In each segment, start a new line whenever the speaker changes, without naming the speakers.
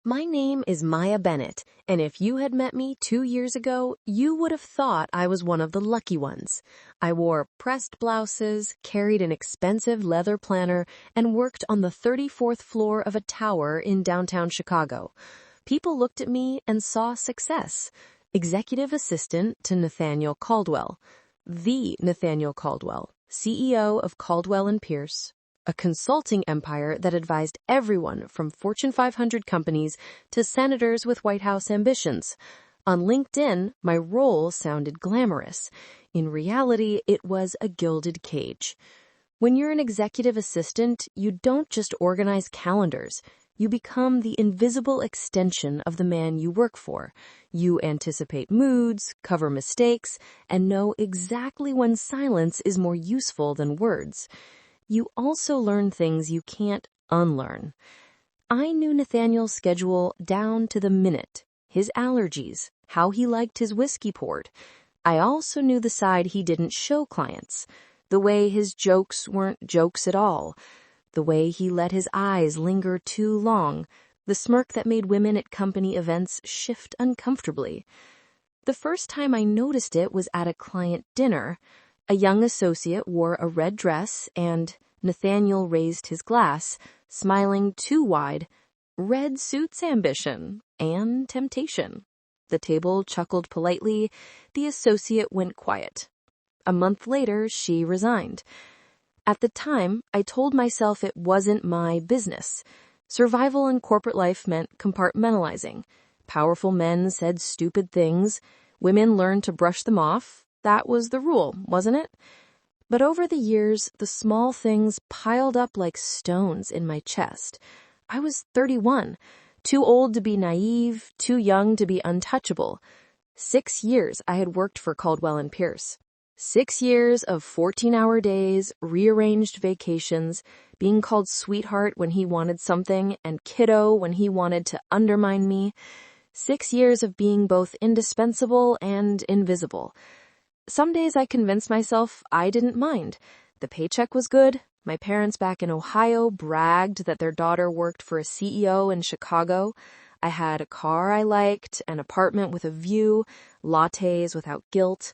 My name is Maya Bennett, and if you had met me 2 years ago, you would have thought I was one of the lucky ones. I wore pressed blouses, carried an expensive leather planner, and worked on the 34th floor of a tower in downtown Chicago. People looked at me and saw success. Executive assistant to Nathaniel Caldwell. The Nathaniel Caldwell, CEO of Caldwell and Pierce. A consulting empire that advised everyone from Fortune 500 companies to senators with White House ambitions. On LinkedIn, my role sounded glamorous. In reality, it was a gilded cage. When you're an executive assistant, you don't just organize calendars. You become the invisible extension of the man you work for. You anticipate moods, cover mistakes, and know exactly when silence is more useful than words. You also learn things you can't unlearn. I knew Nathaniel's schedule down to the minute, his allergies, how he liked his whiskey poured. I also knew the side he didn't show clients, the way his jokes weren't jokes at all, the way he let his eyes linger too long, the smirk that made women at company events shift uncomfortably. The first time I noticed it was at a client dinner. A young associate wore a red dress, and Nathaniel raised his glass, smiling too wide. Red suits ambition and temptation. The table chuckled politely. The associate went quiet. A month later, she resigned. At the time, I told myself it wasn't my business. Survival in corporate life meant compartmentalizing. Powerful men said stupid things. Women learned to brush them off. That was the rule, wasn't it? But over the years, the small things piled up like stones in my chest. I was 31, too old to be naive, too young to be untouchable. 6 years I had worked for Caldwell and Pierce. 6 years of 14-hour days, rearranged vacations, being called sweetheart when he wanted something and kiddo when he wanted to undermine me. 6 years of being both indispensable and invisible. Some days I convinced myself I didn't mind. The paycheck was good. My parents back in Ohio bragged that their daughter worked for a CEO in Chicago. I had a car I liked, an apartment with a view, lattes without guilt.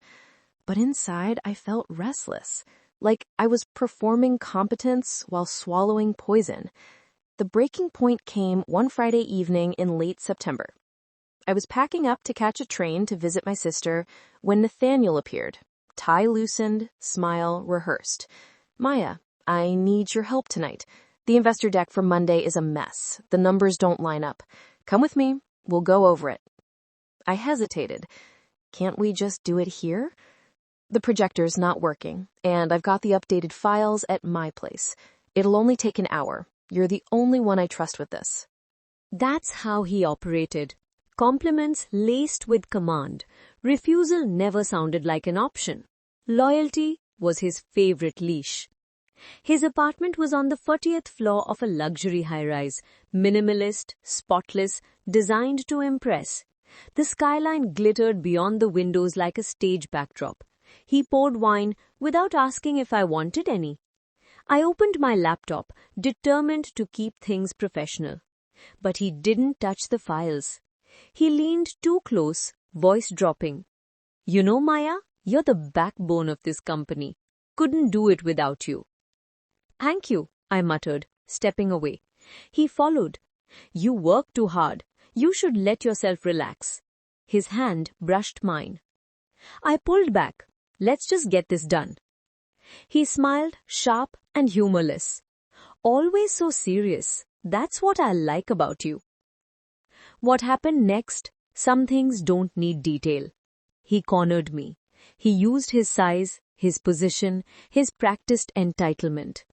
But inside I felt restless, like I was performing competence while swallowing poison. The breaking point came one Friday evening in late September. I was packing up to catch a train to visit my sister when Nathaniel appeared. Tie loosened, smile rehearsed. Maya, I need your help tonight. The investor deck for Monday is a mess. The numbers don't line up. Come with me. We'll go over it. I hesitated. Can't we just do it here? The projector's not working, and I've got the updated files at my place. It'll only take an hour. You're the only one I trust with this.
That's how he operated. Compliments laced with command. Refusal never sounded like an option. Loyalty was his favorite leash. His apartment was on the 40th floor of a luxury high-rise, minimalist, spotless, designed to impress. The skyline glittered beyond the windows like a stage backdrop. He poured wine without asking if I wanted any. I opened my laptop, determined to keep things professional. But he didn't touch the files. He leaned too close, voice dropping. You know, Maya, you're the backbone of this company. Couldn't do it without you. Thank you, I muttered, stepping away. He followed. You work too hard. You should let yourself relax. His hand brushed mine. I pulled back. Let's just get this done. He smiled, sharp and humorless. Always so serious. That's what I like about you. What happened next? Some things don't need detail. He cornered me. He used his size, his position, his practiced entitlement.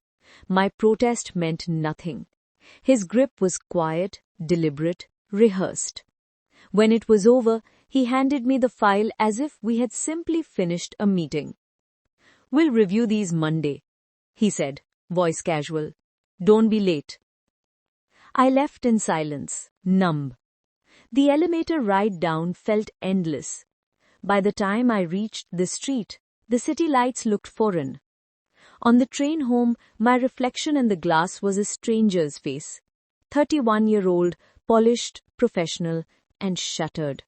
My protest meant nothing. His grip was quiet, deliberate, rehearsed. When it was over, he handed me the file as if we had simply finished a meeting. We'll review these Monday, he said, voice casual. Don't be late. I left in silence, numb. The elevator ride down felt endless. By the time I reached the street, the city lights looked foreign. On the train home, my reflection in the glass was a stranger's face. 31-year-old, polished, professional, and shuttered.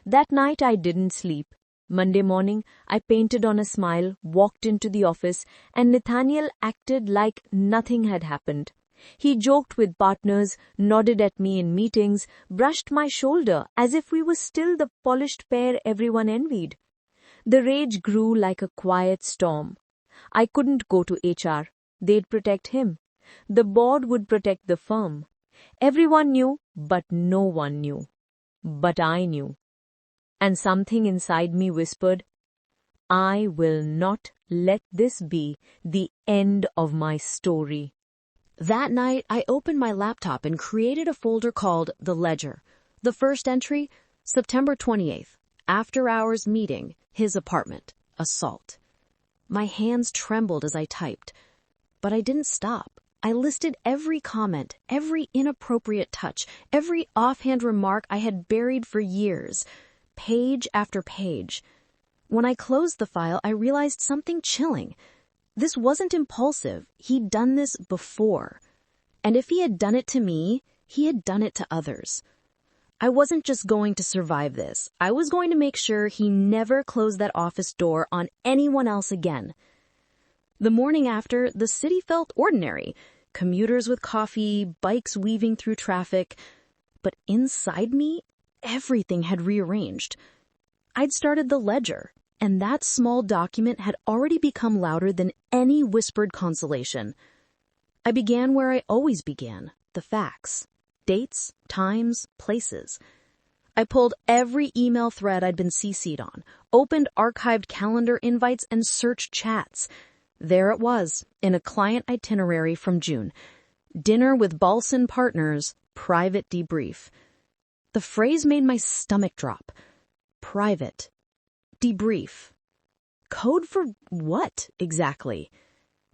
That night I didn't sleep. Monday morning, I painted on a smile, walked into the office, and Nathaniel acted like nothing had happened. He joked with partners, nodded at me in meetings, brushed my shoulder as if we were still the polished pair everyone envied. The rage grew like a quiet storm. I couldn't go to HR. They'd protect him. The board would protect the firm. Everyone knew, but no one knew. But I knew. And something inside me whispered, I will not let this be the end of my story.
That night, I opened my laptop and created a folder called The Ledger. The first entry, September 28th, after-hours meeting, his apartment, assault. My hands trembled as I typed, but I didn't stop. I listed every comment, every inappropriate touch, every offhand remark I had buried for years, page after page. When I closed the file, I realized something chilling. This wasn't impulsive. He'd done this before. And if he had done it to me, he had done it to others. I wasn't just going to survive this. I was going to make sure he never closed that office door on anyone else again. The morning after, the city felt ordinary. Commuters with coffee, bikes weaving through traffic. But inside me, everything had rearranged. I'd started the ledger, and that small document had already become louder than any whispered consolation. I began where I always began, the facts. Dates, times, places. I pulled every email thread I'd been CC'd on, opened archived calendar invites, and searched chats. There it was, in a client itinerary from June. Dinner with Balsan partners, private debrief. The phrase made my stomach drop. Private. Debrief. Code for what, exactly?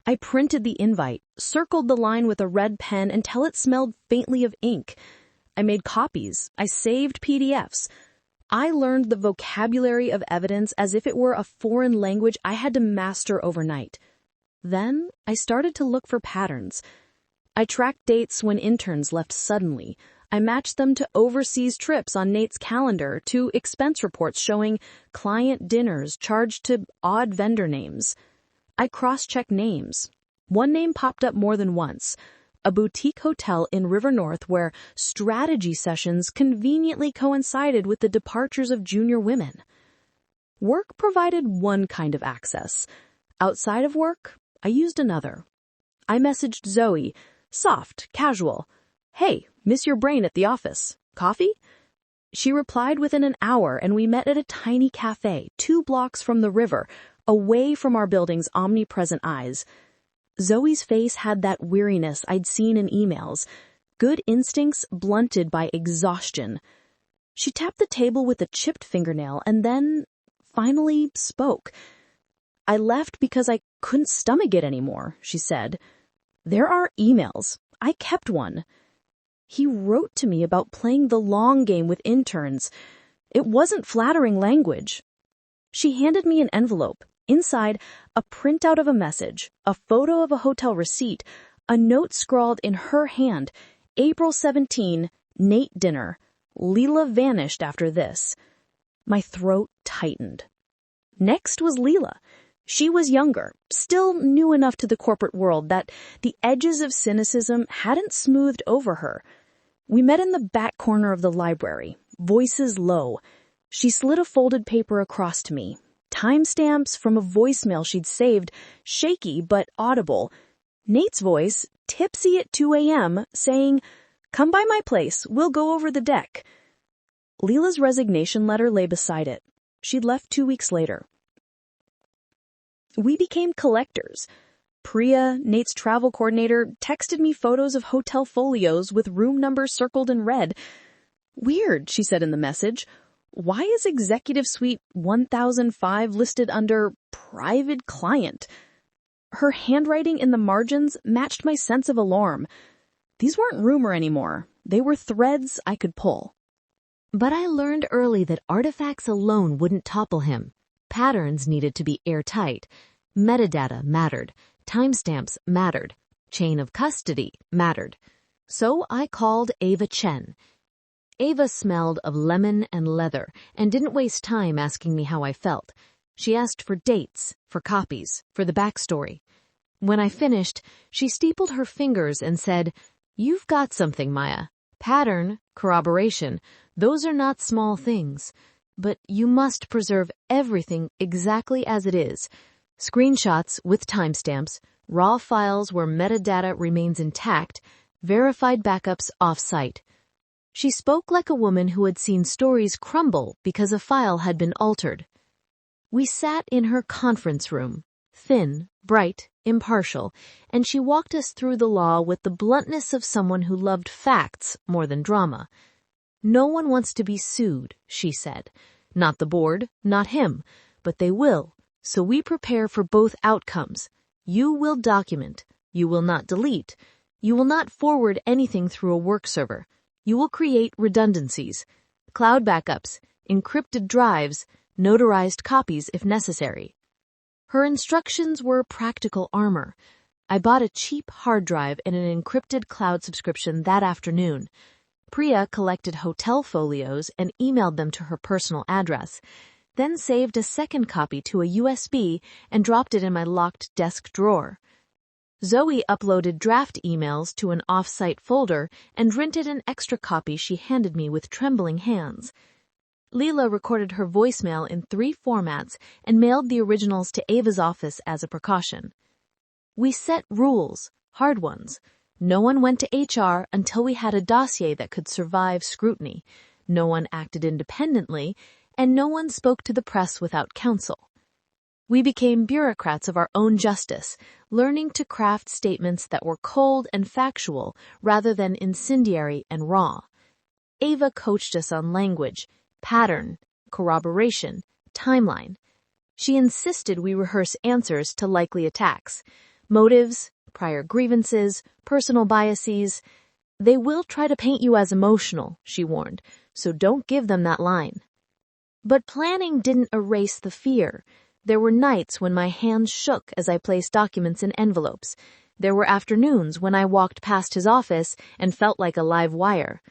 I printed the invite, circled the line with a red pen until it smelled faintly of ink. I made copies. I saved PDFs. I learned the vocabulary of evidence as if it were a foreign language I had to master overnight. Then I started to look for patterns. I tracked dates when interns left suddenly. I matched them to overseas trips on Nate's calendar, to expense reports showing client dinners charged to odd vendor names. I cross-checked names. One name popped up more than once. A boutique hotel in River North where strategy sessions conveniently coincided with the departures of junior women. Work provided one kind of access. Outside of work, I used another. I messaged Zoe, soft, casual. Hey, miss your brain at the office. Coffee? She replied within an hour, and we met at a tiny cafe 2 blocks from the river, away from our building's omnipresent eyes. Zoe's face had that weariness I'd seen in emails, good instincts blunted by exhaustion. She tapped the table with a chipped fingernail and then, finally, spoke. I left because I couldn't stomach it anymore, she said. There are emails. I kept one. He wrote to me about playing the long game with interns. It wasn't flattering language. She handed me an envelope. Inside, a printout of a message, a photo of a hotel receipt, a note scrawled in her hand, April 17, Nate dinner. Leela vanished after this. My throat tightened. Next was Leela. She was younger, still new enough to the corporate world that the edges of cynicism hadn't smoothed over her. We met in the back corner of the library, voices low. She slid a folded paper across to me. Timestamps from a voicemail she'd saved, shaky but audible. Nate's voice, tipsy at 2 a.m., saying, "Come by my place, we'll go over the deck." Leela's resignation letter lay beside it. She'd left 2 weeks later. We became collectors. Priya, Nate's travel coordinator, texted me photos of hotel folios with room numbers circled in red. "Weird," she said in the message. "Why is Executive Suite 1005 listed under Private Client?" Her handwriting in the margins matched my sense of alarm. These weren't rumor anymore. They were threads I could pull.
But I learned early that artifacts alone wouldn't topple him. Patterns needed to be airtight. Metadata mattered. Timestamps mattered. Chain of custody mattered. So I called Ava Chen. Ava smelled of lemon and leather and didn't waste time asking me how I felt. She asked for dates, for copies, for the backstory. When I finished, she steepled her fingers and said, "You've got something, Maya. Pattern, corroboration, those are not small things. But you must preserve everything exactly as it is. Screenshots with timestamps, raw files where metadata remains intact, verified backups off-site." She spoke like a woman who had seen stories crumble because a file had been altered. We sat in her conference room, thin, bright, impartial, and she walked us through the law with the bluntness of someone who loved facts more than drama. "No one wants to be sued," she said. "Not the board, not him, but they will, so we prepare for both outcomes. You will document. You will not delete. You will not forward anything through a work server. You will create redundancies, cloud backups, encrypted drives, notarized copies if necessary." Her instructions were practical armor. I bought a cheap hard drive and an encrypted cloud subscription that afternoon. Priya collected hotel folios and emailed them to her personal address, then saved a second copy to a USB and dropped it in my locked desk drawer. Zoe uploaded draft emails to an off-site folder and rented an extra copy she handed me with trembling hands. Leela recorded her voicemail in 3 formats and mailed the originals to Ava's office as a precaution. We set rules, hard ones. No one went to HR until we had a dossier that could survive scrutiny. No one acted independently, and no one spoke to the press without counsel. We became bureaucrats of our own justice, learning to craft statements that were cold and factual rather than incendiary and raw. Ava coached us on language, pattern, corroboration, timeline. She insisted we rehearse answers to likely attacks, motives, prior grievances, personal biases. "They will try to paint you as emotional," she warned, "so don't give them that line." But planning didn't erase the fear. There were nights when my hands shook as I placed documents in envelopes. There were afternoons when I walked past his office and felt like a live wire.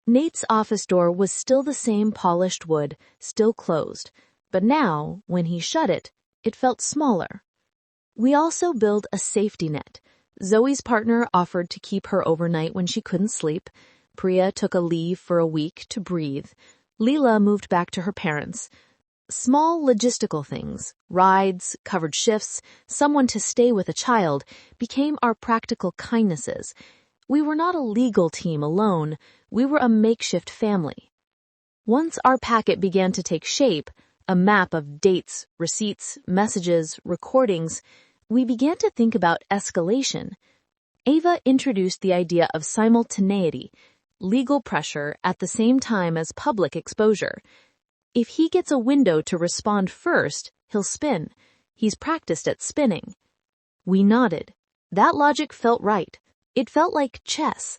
Nate's office door was still the same polished wood, still closed, but now, when he shut it, it felt smaller. We also built a safety net. Zoe's partner offered to keep her overnight when she couldn't sleep. Priya took a leave for a week to breathe. Leela moved back to her parents. Small logistical things, rides, covered shifts, someone to stay with a child, became our practical kindnesses. We were not a legal team alone, we were a makeshift family. Once our packet began to take shape, a map of dates, receipts, messages, recordings, we began to think about escalation. Ava introduced the idea of simultaneity, legal pressure at the same time as public exposure. If he gets a window to respond first, he'll spin. He's practiced at spinning. We nodded. That logic felt right. It felt like chess.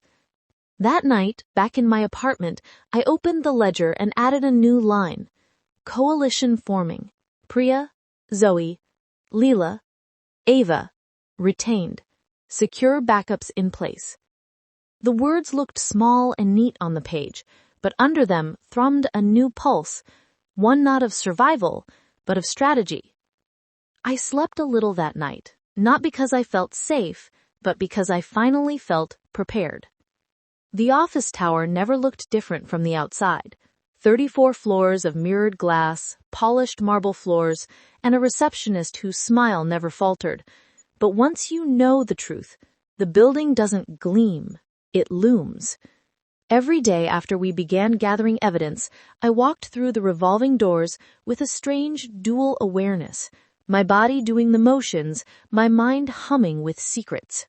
That night, back in my apartment, I opened the ledger and added a new line. Coalition forming. Priya, Zoe, Leela, Ava, retained. Secure backups in place. The words looked small and neat on the page, but under them thrummed a new pulse. One not of survival, but of strategy. I slept a little that night, not because I felt safe, but because I finally felt prepared. The office tower never looked different from the outside. 34 floors of mirrored glass, polished marble floors, and a receptionist whose smile never faltered. But once you know the truth, the building doesn't gleam, it looms. Every day after we began gathering evidence, I walked through the revolving doors with a strange dual awareness, my body doing the motions, my mind humming with secrets.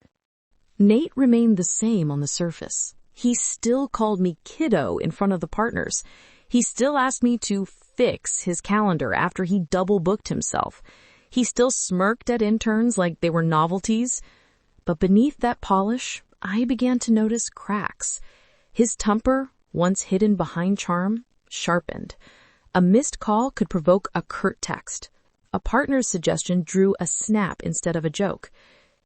Nate remained the same on the surface. He still called me kiddo in front of the partners. He still asked me to fix his calendar after he double-booked himself. He still smirked at interns like they were novelties. But beneath that polish, I began to notice cracks. His temper, once hidden behind charm, sharpened. A missed call could provoke a curt text. A partner's suggestion drew a snap instead of a joke.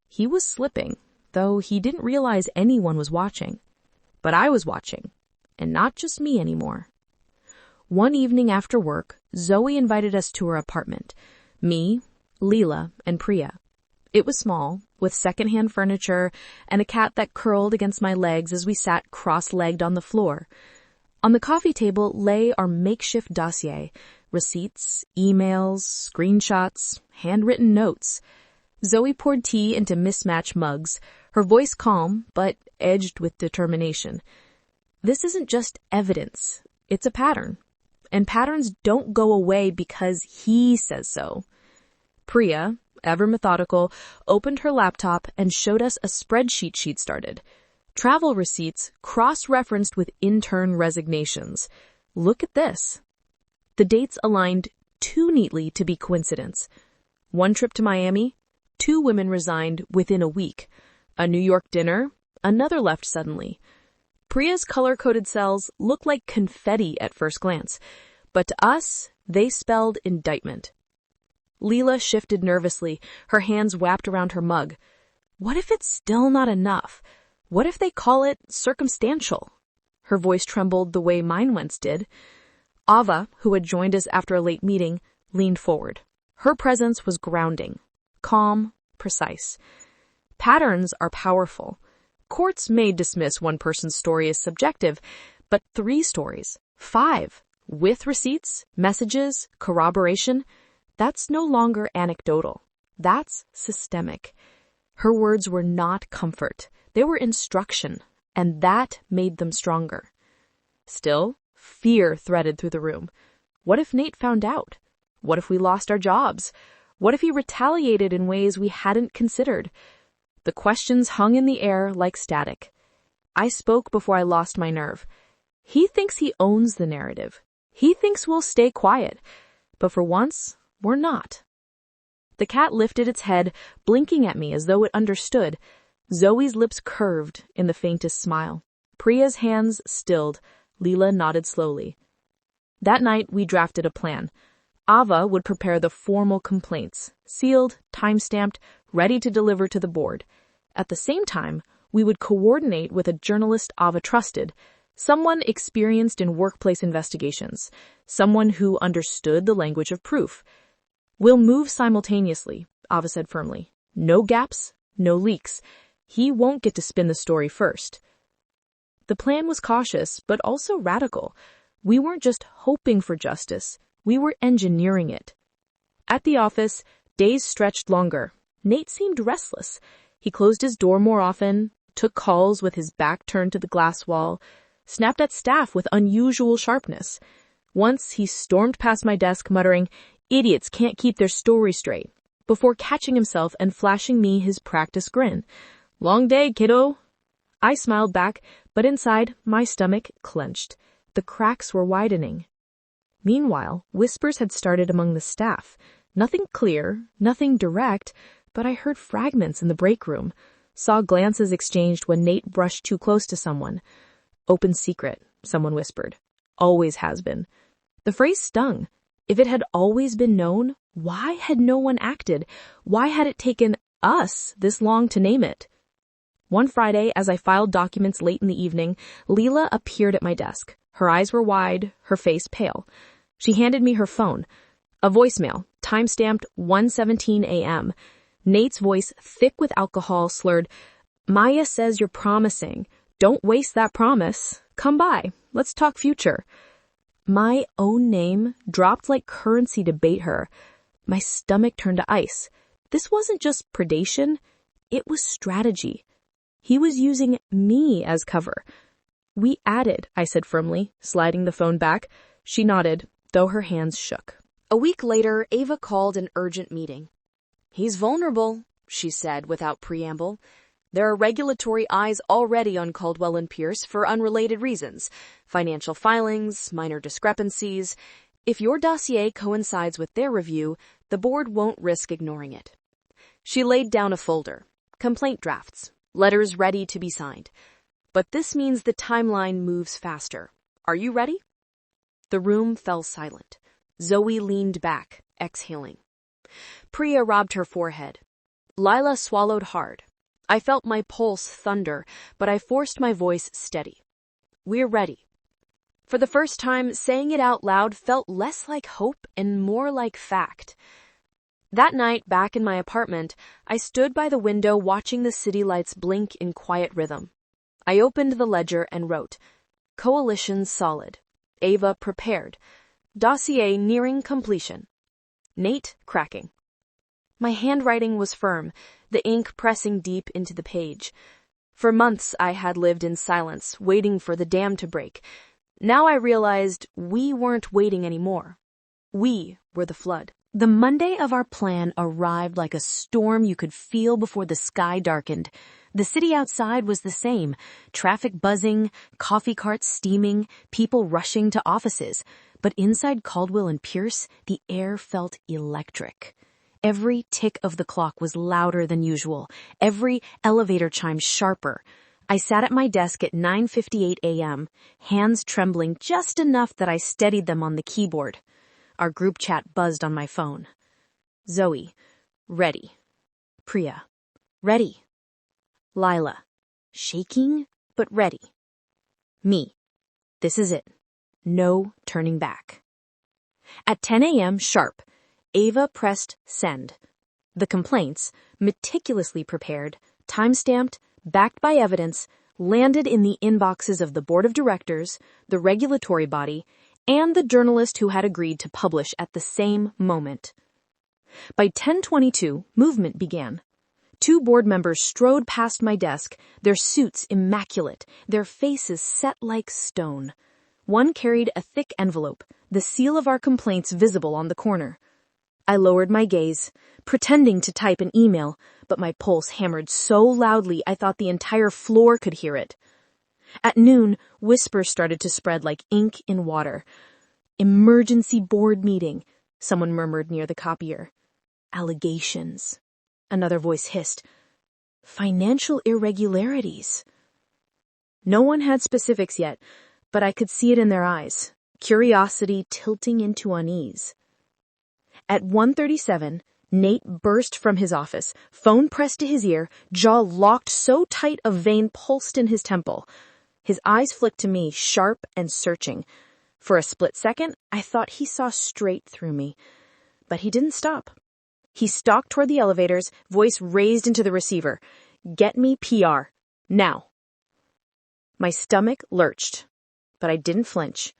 He was slipping.
though he didn't realize anyone was watching. But I was watching, and not just me anymore. One evening after work, Zoe invited us to her apartment. Me, Leela, and Priya. It was small, with secondhand furniture and a cat that curled against my legs as we sat cross-legged on the floor. On the coffee table lay our makeshift dossier, receipts, emails, screenshots, handwritten notes. Zoe poured tea into mismatched mugs, her voice calm but edged with determination. This isn't just evidence, it's a pattern. And patterns don't go away because he says so. Priya, ever methodical, opened her laptop and showed us a spreadsheet she'd started. Travel receipts cross-referenced with intern resignations. Look at this. The dates aligned too neatly to be coincidence. One trip to Miami, 2 women resigned within a week. A New York dinner, another left suddenly. Priya's color-coded cells looked like confetti at first glance, but to us, they spelled indictment. Leela shifted nervously, her hands wrapped around her mug. What if it's still not enough? What if they call it circumstantial? Her voice trembled the way mine once did. Ava, who had joined us after a late meeting, leaned forward. Her presence was grounding, calm, precise. Patterns are powerful. Courts may dismiss one person's story as subjective, but 3 stories, 5, with receipts, messages, corroboration, that's no longer anecdotal. That's systemic. Her words were not comfort. They were instruction, and that made them stronger. Still, fear threaded through the room. What if Nate found out? What if we lost our jobs? What if he retaliated in ways we hadn't considered? The questions hung in the air like static. I spoke before I lost my nerve. He thinks he owns the narrative. He thinks we'll stay quiet. But for once, we're not. The cat lifted its head, blinking at me as though it understood. Zoe's lips curved in the faintest smile. Priya's hands stilled. Leela nodded slowly. That night, we drafted a plan. Ava would prepare the formal complaints, sealed, time-stamped, ready to deliver to the board. At the same time, we would coordinate with a journalist Ava trusted, someone experienced in workplace investigations, someone who understood the language of proof. We'll move simultaneously, Ava said firmly. No gaps, no leaks. He won't get to spin the story first. The plan was cautious, but also radical. We weren't just hoping for justice. We were engineering it. At the office, days stretched longer. Nate seemed restless. He closed his door more often, took calls with his back turned to the glass wall, snapped at staff with unusual sharpness. Once he stormed past my desk muttering, "Idiots can't keep their story straight," before catching himself and flashing me his practice grin. "Long day, kiddo." I smiled back, but inside, my stomach clenched. The cracks were widening. Meanwhile, whispers had started among the staff. Nothing clear, nothing direct, but I heard fragments in the break room, saw glances exchanged when Nate brushed too close to someone. "Open secret," someone whispered. "Always has been." The phrase stung. If it had always been known, why had no one acted? Why had it taken us this long to name it? One Friday, as I filed documents late in the evening, Leela appeared at my desk. Her eyes were wide, her face pale. She handed me her phone. A voicemail, time-stamped 1:17 a.m. Nate's voice, thick with alcohol, slurred, "Maya says you're promising. Don't waste that promise. Come by. Let's talk future." My own name dropped like currency to bait her. My stomach turned to ice. This wasn't just predation. It was strategy. He was using me as cover. "We added," I said firmly, sliding the phone back. She nodded, though her hands shook.
A week later, Ava called an urgent meeting. "He's vulnerable," she said without preamble. "There are regulatory eyes already on Caldwell and Pierce for unrelated reasons. Financial filings, minor discrepancies. If your dossier coincides with their review, the board won't risk ignoring it." She laid down a folder. Complaint drafts. Letters ready to be signed. "But this means the timeline moves faster. Are you ready?" The room fell silent. Zoe leaned back, exhaling. Priya rubbed her forehead. Lila swallowed hard.
I felt my pulse thunder, but I forced my voice steady. We're ready. For the first time, saying it out loud felt less like hope and more like fact. That night, back in my apartment, I stood by the window watching the city lights blink in quiet rhythm. I opened the ledger and wrote, Coalition solid. Ava prepared. Dossier nearing completion. Nate cracking. My handwriting was firm, the ink pressing deep into the page. For months I had lived in silence, waiting for the dam to break. Now I realized we weren't waiting anymore. We were the flood.
The Monday of our plan arrived like a storm you could feel before the sky darkened. The city outside was the same. Traffic buzzing, coffee carts steaming, people rushing to offices. But inside Caldwell and Pierce, the air felt electric. Every tick of the clock was louder than usual. Every elevator chime sharper. I sat at my desk at 9:58 a.m., hands trembling just enough that I steadied them on the keyboard. Our group chat buzzed on my phone. Zoe, ready. Priya, ready. Lila, shaking but ready. Me, this is it. No turning back. At 10 a.m. sharp, Ava pressed send. The complaints, meticulously prepared, time-stamped, backed by evidence, landed in the inboxes of the board of directors, the regulatory body, and the journalist who had agreed to publish at the same moment. By 10:22, movement began. 2 board members strode past my desk, their suits immaculate, their faces set like stone. One carried a thick envelope, the seal of our complaints visible on the corner. I lowered my gaze, pretending to type an email, but my pulse hammered so loudly I thought the entire floor could hear it. At noon, whispers started to spread like ink in water. Emergency board meeting, someone murmured near the copier. Allegations. Another voice hissed. Financial irregularities. No one had specifics yet, but I could see it in their eyes, curiosity tilting into unease. At 1:37, Nate burst from his office, phone pressed to his ear, jaw locked so tight a vein pulsed in his temple. His eyes flicked to me, sharp and searching. For a split second, I thought he saw straight through me. But he didn't stop. He stalked toward the elevators, voice raised into the receiver. Get me PR. Now. My stomach lurched, but I didn't flinch.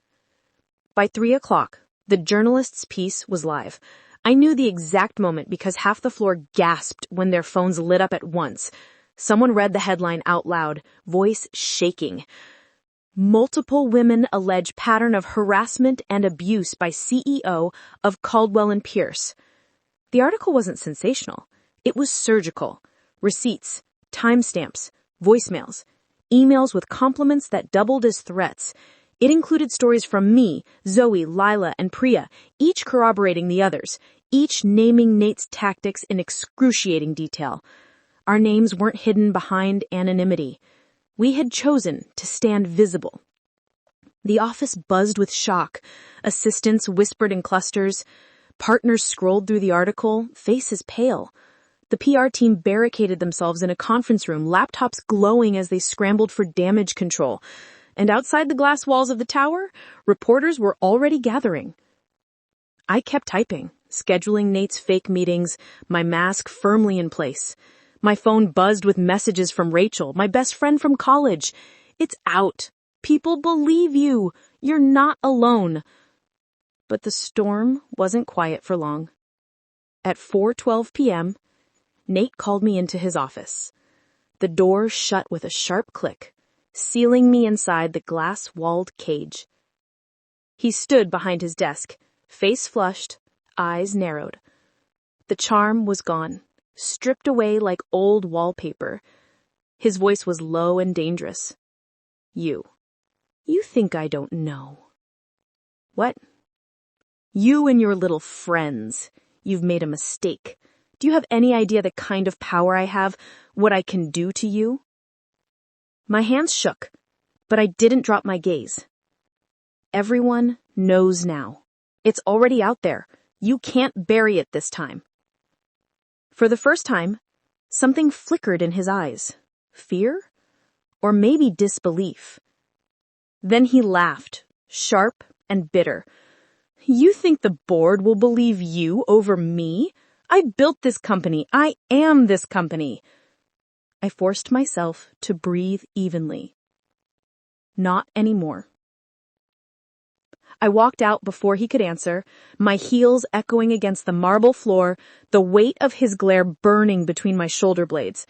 By 3 o'clock, the journalist's piece was live. I knew the exact moment because half the floor gasped when their phones lit up at once. Someone read the headline out loud, voice shaking. Multiple women allege pattern of harassment and abuse by CEO of Caldwell and Pierce. The article wasn't sensational. It was surgical. Receipts, timestamps, voicemails, emails with compliments that doubled as threats. It included stories from me, Zoe, Lila, and Priya, each corroborating the others, each naming Nate's tactics in excruciating detail. Our names weren't hidden behind anonymity. We had chosen to stand visible. The office buzzed with shock. Assistants whispered in clusters. Partners scrolled through the article, faces pale. The PR team barricaded themselves in a conference room, laptops glowing as they scrambled for damage control. And outside the glass walls of the tower, reporters were already gathering. I kept typing, scheduling Nate's fake meetings, my mask firmly in place. My phone buzzed with messages from Rachel, my best friend from college. It's out. People believe you. You're not alone. But the storm wasn't quiet for long. At 4:12 p.m., Nate called me into his office. The door shut with a sharp click, sealing me inside the glass-walled cage. He stood behind his desk, face flushed, eyes narrowed. The charm was gone, stripped away like old wallpaper. His voice was low and dangerous. You think I don't know. What? You and your little friends. You've made a mistake. Do you have any idea the kind of power I have, what I can do to you? My hands shook, but I didn't drop my gaze. Everyone knows now. It's already out there. You can't bury it this time. For the first time,
Something flickered in his eyes. Fear? Or maybe disbelief. Then he laughed, sharp and bitter. You think the board will believe you over me? I built this company. I am this company. I forced myself to breathe evenly. Not anymore. I walked out before he could answer, my heels echoing against the marble floor, the weight of his glare burning between my shoulder blades.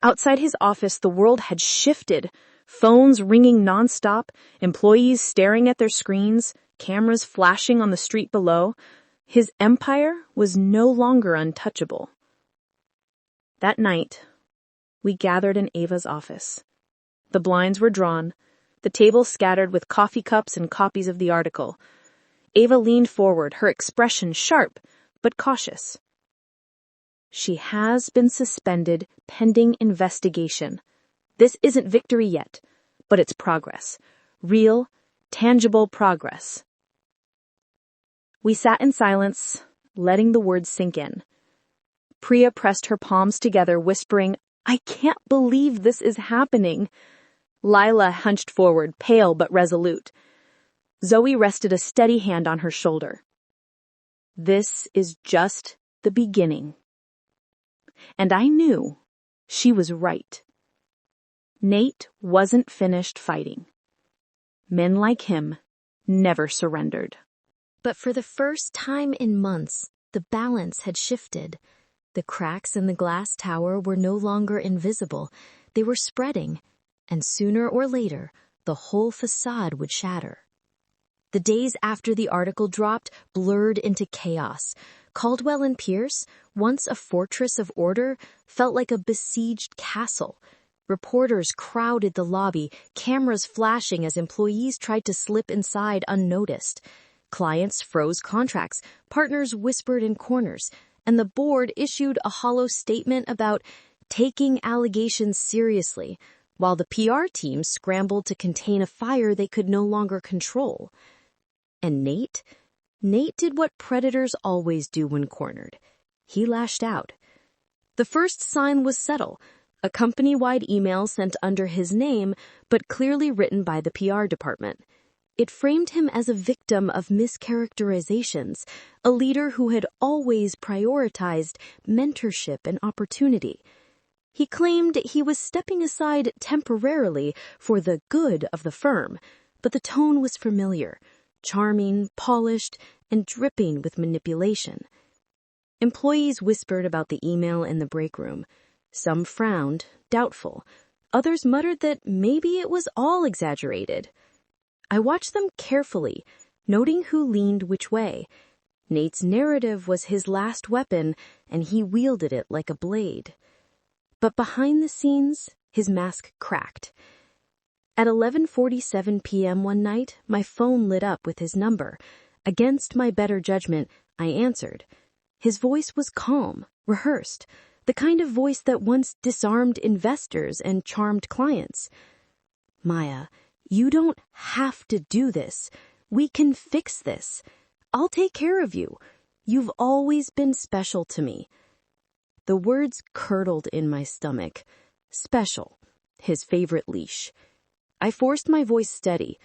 Outside his office, the world had shifted. Phones ringing nonstop, employees staring at their screens, cameras flashing on the street below. His empire was no longer untouchable. That night, we gathered in Ava's office. The blinds were drawn, the table scattered with coffee cups and copies of the article. Ava leaned forward, her expression sharp but cautious. She has been suspended pending investigation. This isn't victory yet, but it's progress. Real, tangible progress. We sat in silence, letting the words sink in. Priya pressed her palms together, whispering, I can't believe this is happening. Lila hunched forward, pale but resolute. Zoe rested a steady hand on her shoulder. This is just the beginning. And I knew she was right. Nate wasn't finished fighting. Men like him never surrendered.
But for the first time in months, the balance had shifted. The cracks in the glass tower were no longer invisible. They were spreading, and sooner or later, the whole facade would shatter. The days after the article dropped blurred into chaos. Caldwell and Pierce, once a fortress of order, felt like a besieged castle. Reporters crowded the lobby, cameras flashing as employees tried to slip inside unnoticed. Clients froze contracts, partners whispered in corners, and the board issued a hollow statement about taking allegations seriously, while the PR team scrambled to contain a fire they could no longer control. And Nate did what predators always do when cornered. He lashed out. The first sign was subtle, a company-wide email sent under his name, but clearly written by the PR department. It framed him as a victim of mischaracterizations, a leader who had always prioritized mentorship and opportunity. He claimed he was stepping aside temporarily for the good of the firm, but the tone was familiar, charming, polished, and dripping with manipulation. Employees whispered about the email in the break room. Some frowned, doubtful. Others muttered that maybe it was all exaggerated. I watched them carefully, noting who leaned which way. Nate's narrative was his last weapon, and he wielded it like a blade. But behind the scenes, his mask cracked. At 11:47 p.m. one night, my phone lit up with his number. Against my better judgment, I answered. His voice was calm, rehearsed, the kind of voice that once disarmed investors and charmed clients. Maya, you don't have to do this. We can fix this. I'll take care of you. You've always been special to me. The words curdled in my stomach. Special. His favorite leash. I forced my voice steady.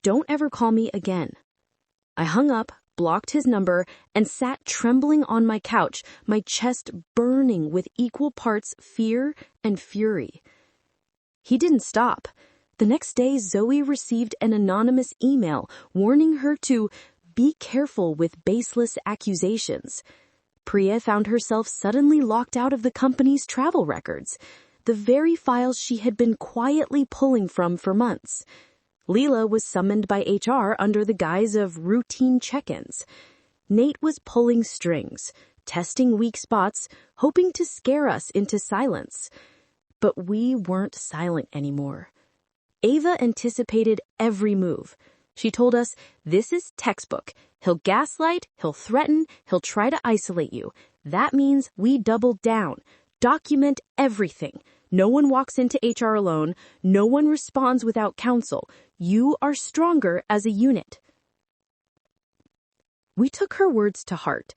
Don't ever call me again. I hung up, blocked his number, and sat trembling on my couch, my chest burning with equal parts fear and fury. He didn't stop. The next day, Zoe received an anonymous email warning her to be careful with baseless accusations. Priya found herself suddenly locked out of the company's travel records, the very files she had been quietly pulling from for months. Leela was summoned by HR under the guise of routine check-ins. Nate was pulling strings, testing weak spots, hoping to scare us into silence. But we weren't silent anymore. Ava anticipated every move. She told us, this is textbook. He'll gaslight, he'll threaten, he'll try to isolate you. That means we double down. Document everything. No one walks into HR alone. No one responds without counsel. You are stronger as a unit. We took her words to heart.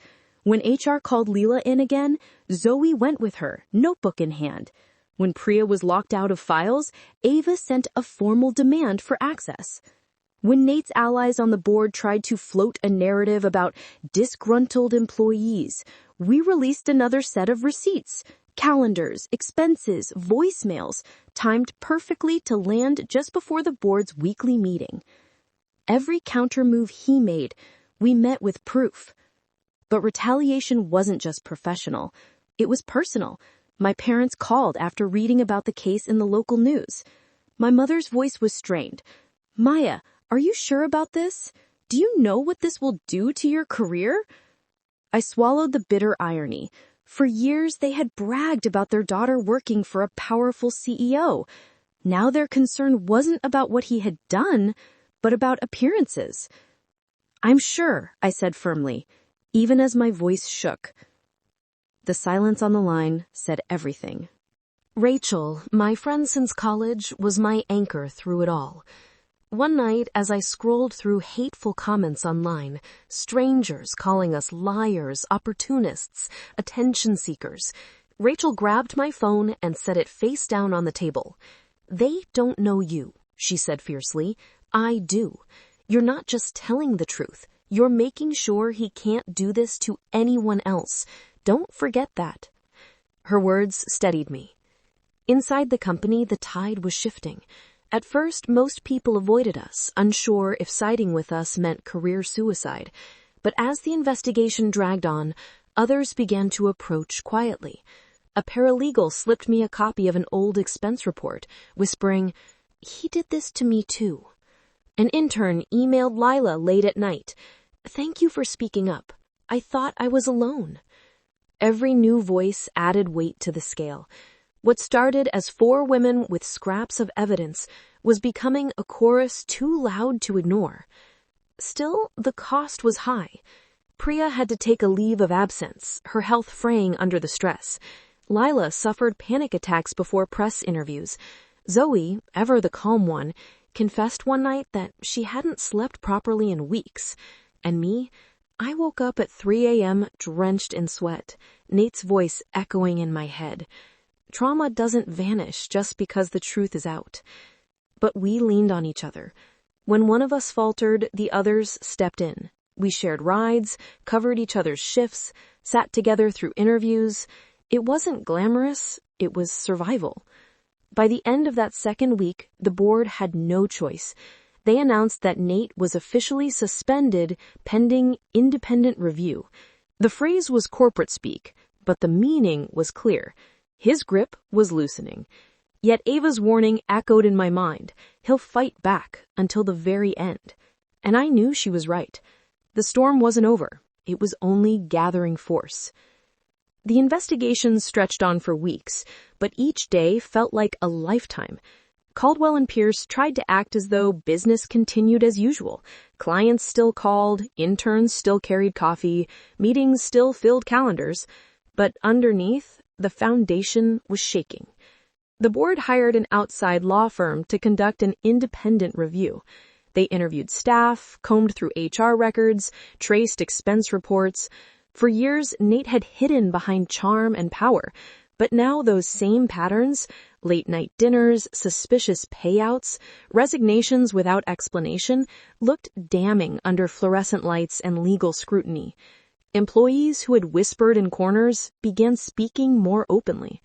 When HR called Leela in again, Zoe went with her, notebook in hand. When Priya was locked out of files, Ava sent a formal demand for access. When Nate's allies on the board tried to float a narrative about disgruntled employees, we released another set of receipts, calendars, expenses, voicemails, timed perfectly to land just before the board's weekly meeting. Every counter-move he made, we met with proof. But retaliation wasn't just professional. It was personal. My parents called after reading about the case in the local news. My mother's voice was strained. "Maya, are you sure about this? Do you know what this will do to your career?" I swallowed the bitter irony. For years, they had bragged about their daughter working for a powerful CEO. Now their concern wasn't about what he had done, but about appearances. "I'm sure," I said firmly, even as my voice shook. The silence on the line said everything.
Rachel, my friend since college, was my anchor through it all. One night, as I scrolled through hateful comments online, strangers calling us liars, opportunists, attention seekers, Rachel grabbed my phone and set it face down on the table. "They don't know you," she said fiercely. "I do. You're not just telling the truth. You're making sure he can't do this to anyone else. Don't forget that." Her words steadied me. Inside the company, the tide was shifting. At first, most people avoided us, unsure if siding with us meant career suicide. But as the investigation dragged on, others began to approach quietly. A paralegal slipped me a copy of an old expense report, whispering, "He did this to me too." An intern emailed Lila late at night. "Thank you for speaking up. I thought I was alone." Every new voice added weight to the scale. What started as 4 women with scraps of evidence was becoming a chorus too loud to ignore. Still, the cost was high. Priya had to take a leave of absence, her health fraying under the stress. Lila suffered panic attacks before press interviews. Zoe, ever the calm one, confessed one night that she hadn't slept properly in weeks. And me, I woke up at 3 a.m. drenched in sweat, Nate's voice echoing in my head. Trauma doesn't vanish just because the truth is out. But we leaned on each other. When one of us faltered, the others stepped in. We shared rides, covered each other's shifts, sat together through interviews. It wasn't glamorous, it was survival. By the end of that second week, the board had no choice. They announced that Nate was officially suspended pending independent review. The phrase was corporate speak, but the meaning was clear. His grip was loosening. Yet Ava's warning echoed in my mind. He'll fight back until the very end. And I knew she was right. The storm wasn't over. It was only gathering force. The investigation stretched on for weeks, but each day felt like a lifetime. Caldwell and Pierce tried to act as though business continued as usual. Clients still called, interns still carried coffee, meetings still filled calendars. But underneath, the foundation was shaking. The board hired an outside law firm to conduct an independent review. They interviewed staff, combed through HR records, traced expense reports. For years, Nate had hidden behind charm and power, but now those same patterns, late-night dinners, suspicious payouts, resignations without explanation, looked damning under fluorescent lights and legal scrutiny. Employees who had whispered in corners began speaking more openly.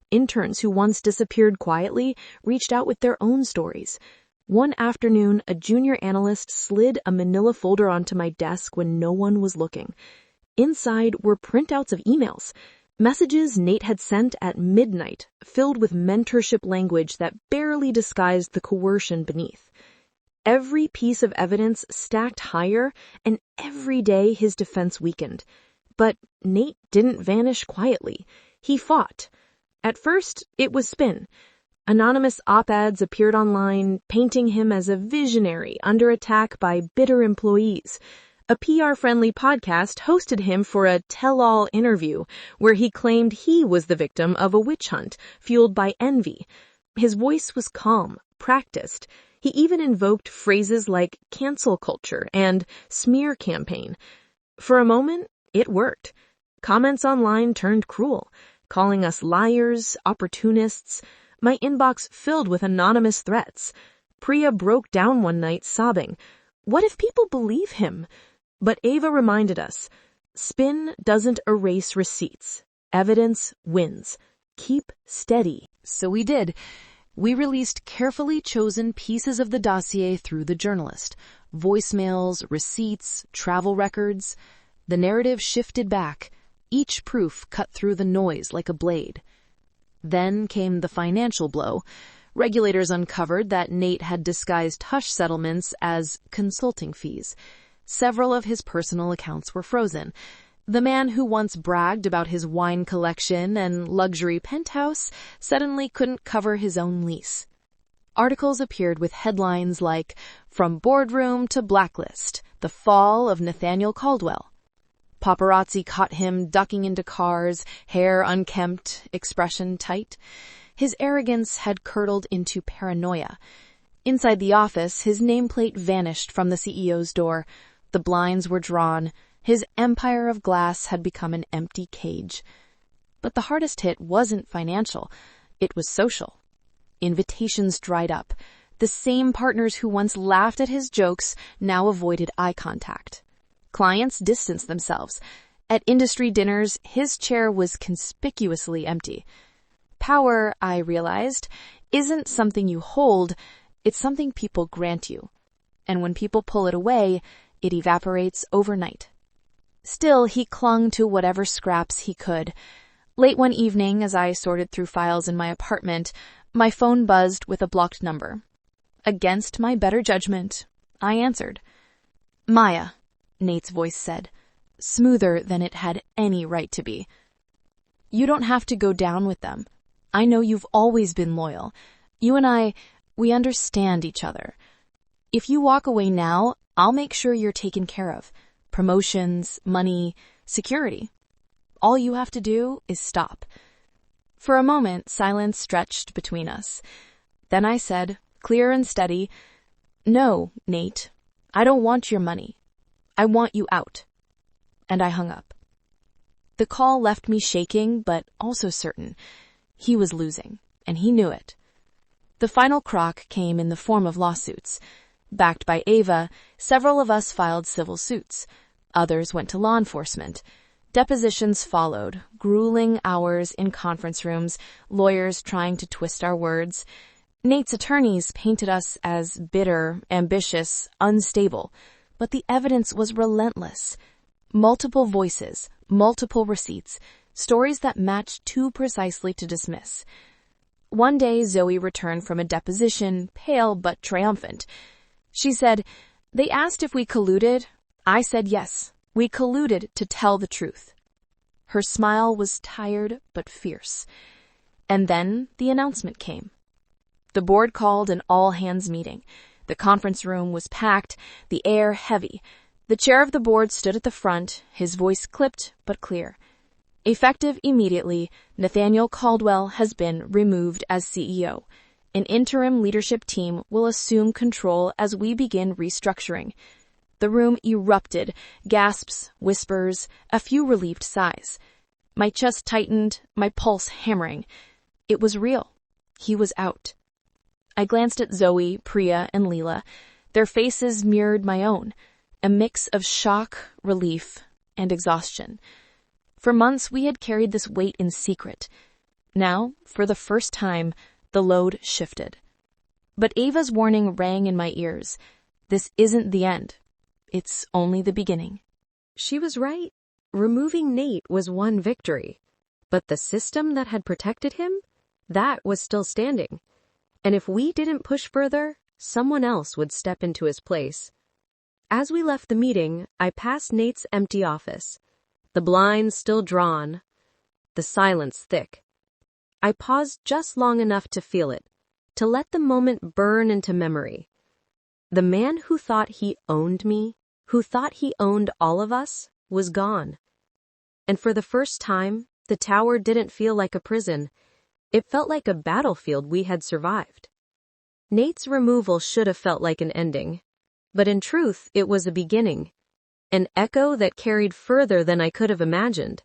Interns who once disappeared quietly reached out with their own stories. One afternoon, a junior analyst slid a manila folder onto my desk when no one was looking. Inside were printouts of emails, messages Nate had sent at midnight, filled with mentorship language that barely disguised the coercion beneath. Every piece of evidence stacked higher, and every day his defense weakened. But Nate didn't vanish quietly. He fought. At first, it was spin. Anonymous op-eds appeared online, painting him as a visionary under attack by bitter employees. A PR-friendly podcast hosted him for a tell-all interview where he claimed he was the victim of a witch hunt fueled by envy. His voice was calm, practiced. He even invoked phrases like cancel culture and smear campaign. For a moment, it worked.
Comments online turned cruel, calling us liars, opportunists. My inbox filled with anonymous threats. Priya broke down one night sobbing. What if people believe him? But Ava reminded us, spin doesn't erase receipts. Evidence wins. Keep steady.
So we did. We released carefully chosen pieces of the dossier through the journalist. Voicemails, receipts, travel records. The narrative shifted back, each proof cut through the noise like a blade. Then came the financial blow. Regulators uncovered that Nate had disguised hush settlements as consulting fees. Several of his personal accounts were frozen. The man who once bragged about his wine collection and luxury penthouse suddenly couldn't cover his own lease. Articles appeared with headlines like, "From Boardroom to Blacklist, the Fall of Nathaniel Caldwell." Paparazzi caught him ducking into cars, hair unkempt, expression tight. His arrogance had curdled into paranoia. Inside the office, his nameplate vanished from the CEO's door. The blinds were drawn. His empire of glass had become an empty cage. But the hardest hit wasn't financial. It was social. Invitations dried up. The same partners who once laughed at his jokes now avoided eye contact. Clients distanced themselves. At industry dinners, his chair was conspicuously empty. Power, I realized, isn't something you hold, it's something people grant you. And when people pull it away, it evaporates overnight. Still, he clung to whatever scraps he could. Late one evening, as I sorted through files in my apartment, my phone buzzed with a blocked number. Against my better judgment, I answered. "Maya," Nate's voice said, smoother than it had any right to be. "You don't have to go down with them. I know you've always been loyal. You and we understand each other. If you walk away now, I'll make sure you're taken care of. Promotions, money, security. All you have to do is stop." For a moment, silence stretched between us. Then I said, clear and steady, "No, Nate, I don't want your money. I want you out." And I hung up. The call left me shaking, but also certain. He was losing, and he knew it. The final crock came in the form of lawsuits. Backed by Ava, several of us filed civil suits. Others went to law enforcement. Depositions followed, grueling hours in conference rooms, lawyers trying to twist our words. Nate's attorneys painted us as bitter, ambitious, unstable, but the evidence was relentless. Multiple voices, multiple receipts, stories that matched too precisely to dismiss. One day, Zoe returned from a deposition, pale but triumphant. She said, "They asked if we colluded. I said yes. We colluded to tell the truth." Her smile was tired but fierce. And then the announcement came. The board called an all-hands meeting. The conference room was packed, the air heavy. The chair of the board stood at the front, his voice clipped but clear. "Effective immediately, Nathaniel Caldwell has been removed as CEO. An interim leadership team will assume control as we begin restructuring." The room erupted, gasps, whispers, a few relieved sighs. My chest tightened, my pulse hammering. It was real. He was out. I glanced at Zoe, Priya, and Leela. Their faces mirrored my own, a mix of shock, relief, and exhaustion. For months we had carried this weight in secret. Now, for the first time, the load shifted. But Ava's warning rang in my ears. This isn't the end. It's only the beginning.
She was right. Removing Nate was one victory. But the system that had protected him? That was still standing. And if we didn't push further, someone else would step into his place. As we left the meeting, I passed Nate's empty office. The blinds still drawn, the silence thick. I paused just long enough to feel it, to let the moment burn into memory. The man who thought he owned me, who thought he owned all of us, was gone. And for the first time, the tower didn't feel like a prison. It felt like a battlefield we had survived. Nate's removal should have felt like an ending, but in truth, it was a beginning. An echo that carried further than I could have imagined.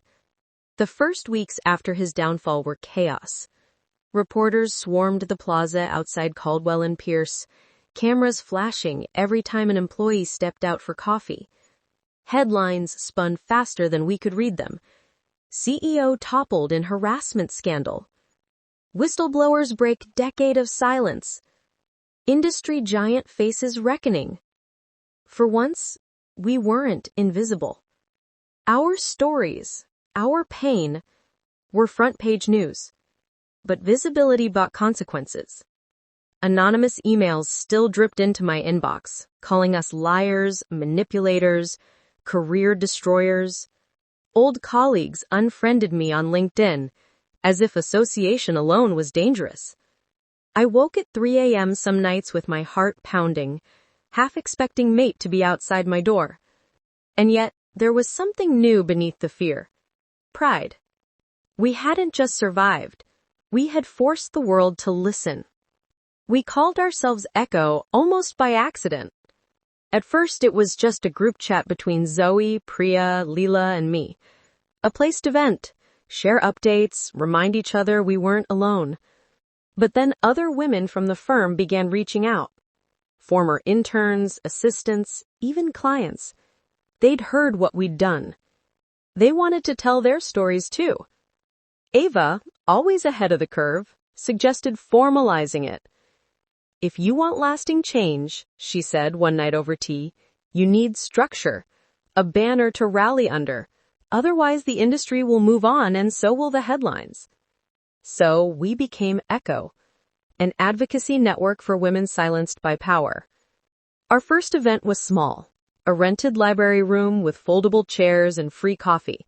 The first weeks after his downfall were chaos. Reporters swarmed the plaza outside Caldwell and Pierce, cameras flashing every time an employee stepped out for coffee. Headlines spun faster than we could read them. CEO toppled in harassment scandal. Whistleblowers break decade of silence. Industry giant faces reckoning. For once, we weren't invisible. Our stories, our pain, were front-page news. But visibility brought consequences. Anonymous emails still dripped into my inbox, calling us liars, manipulators, career destroyers. Old colleagues unfriended me on LinkedIn, as if association alone was dangerous. I woke at 3 a.m. some nights with my heart pounding, half expecting mate to be outside my door. And yet, there was something new beneath the fear. Pride. We hadn't just survived. We had forced the world to listen. We called ourselves Echo almost by accident. At first, it was just a group chat between Zoe, Priya, Leela, and me. A place to vent, share updates, remind each other we weren't alone. But then other women from the firm began reaching out. Former interns, assistants, even clients. They'd heard what we'd done. They wanted to tell their stories too. Ava, always ahead of the curve, suggested formalizing it. If you want lasting change, she said one night over tea, you need structure, a banner to rally under. Otherwise, the industry will move on and so will the headlines. So we became Echo, an advocacy network for women silenced by power. Our first event was small, a rented library room with foldable chairs and free coffee.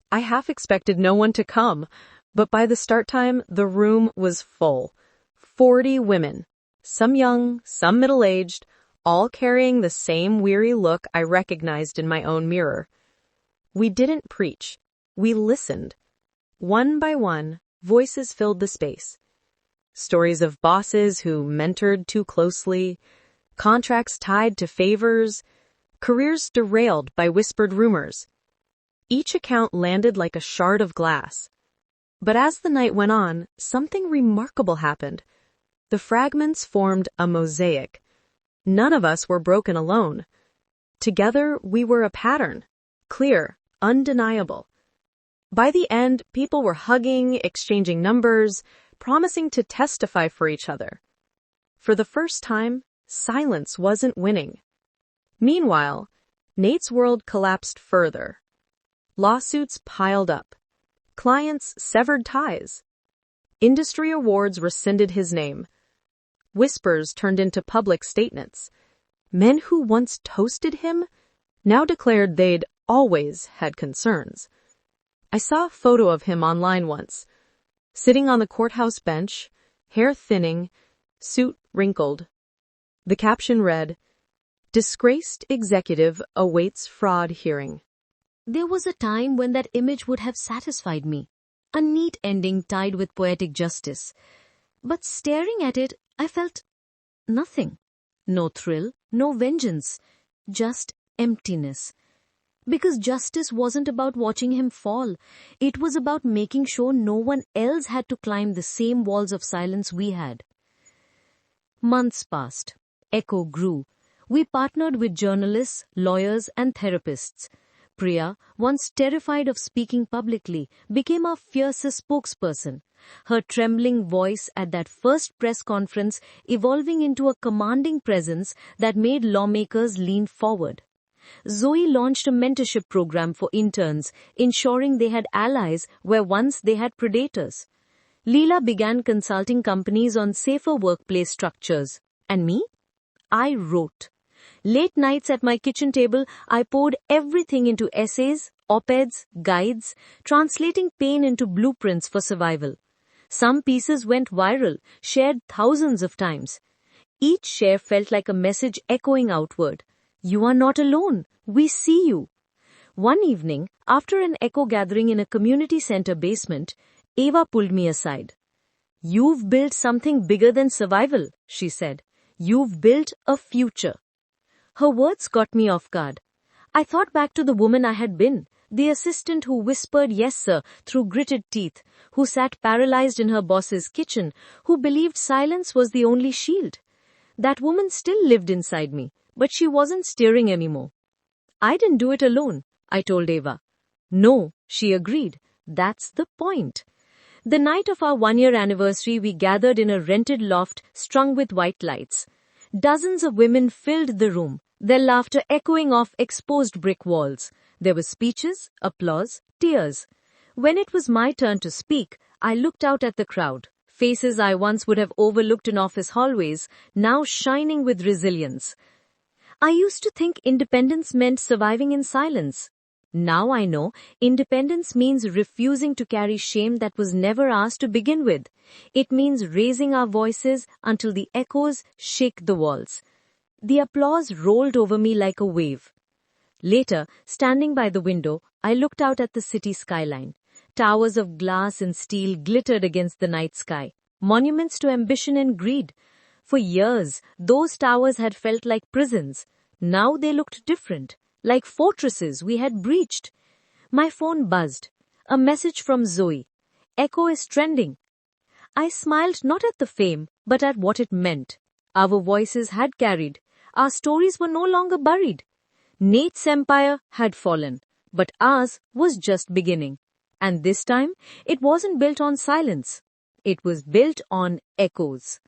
I half expected no one to come, but by the start time, the room was full. 40 women, some young, some middle-aged, all carrying the same weary look I recognized in my own mirror. We didn't preach. We listened. One by one, voices filled the space. Stories of bosses who mentored too closely, contracts tied to favors, careers derailed by whispered rumors. Each account landed like a shard of glass. But as the night went on, something remarkable happened. The fragments formed a mosaic. None of us were broken alone. Together, we were a pattern. Clear, undeniable. By the end, people were hugging, exchanging numbers, promising to testify for each other. For the first time, silence wasn't winning. Meanwhile, Nate's world collapsed further. Lawsuits piled up. Clients severed ties. Industry awards rescinded his name. Whispers turned into public statements. Men who once toasted him now declared they'd always had concerns. I saw a photo of him online once, sitting on the courthouse bench, hair thinning, suit wrinkled. The caption read, "Disgraced executive awaits fraud hearing."
There was a time when that image would have satisfied me, a neat ending tied with poetic justice. But staring at it, I felt nothing. No thrill, no vengeance, just emptiness. Because justice wasn't about watching him fall. It was about making sure no one else had to climb the same walls of silence we had. Months passed. Echo grew. We partnered with journalists, lawyers, and therapists. Priya, once terrified of speaking publicly, became our fiercest spokesperson, her trembling voice at that first press conference evolving into a commanding presence that made lawmakers lean forward. Zoe launched a mentorship program for interns, ensuring they had allies where once they had predators. Leela began consulting companies on safer workplace structures. And me? I wrote. Late nights at my kitchen table, I poured everything into essays, op-eds, guides, translating pain into blueprints for survival. Some pieces went viral, shared thousands of times. Each share felt like a message echoing outward. You are not alone. We see you. One evening, after an echo gathering in a community center basement, Ava pulled me aside. You've built something bigger than survival, she said. You've built a future. Her words got me off guard. I thought back to the woman I had been, The assistant who whispered yes sir through gritted teeth, who sat paralyzed in her boss's kitchen, who believed silence was the only shield. That woman still lived inside me, but she wasn't steering anymore. I didn't do it alone, I told Eva. No, she agreed. That's the point. The night of our 1-year anniversary, we gathered in a rented loft strung with white lights. Dozens of women filled the room, their laughter echoing off exposed brick walls. There were speeches, applause, tears. When it was my turn to speak, I looked out at the crowd. Faces I once would have overlooked in office hallways, now shining with resilience. I used to think independence meant surviving in silence. Now I know independence means refusing to carry shame that was never ours to begin with. It means raising our voices until the echoes shake the walls. The applause rolled over me like a wave. Later, standing by the window, I looked out at the city skyline. Towers of glass and steel glittered against the night sky, monuments to ambition and greed. For years, those towers had felt like prisons. Now they looked different, like fortresses we had breached. My phone buzzed. A message from Zoe. Echo is trending. I smiled not at the fame, but at what it meant. Our voices had carried. Our stories were no longer buried. Nate's empire had fallen, but ours was just beginning. And this time, it wasn't built on silence. It was built on echoes.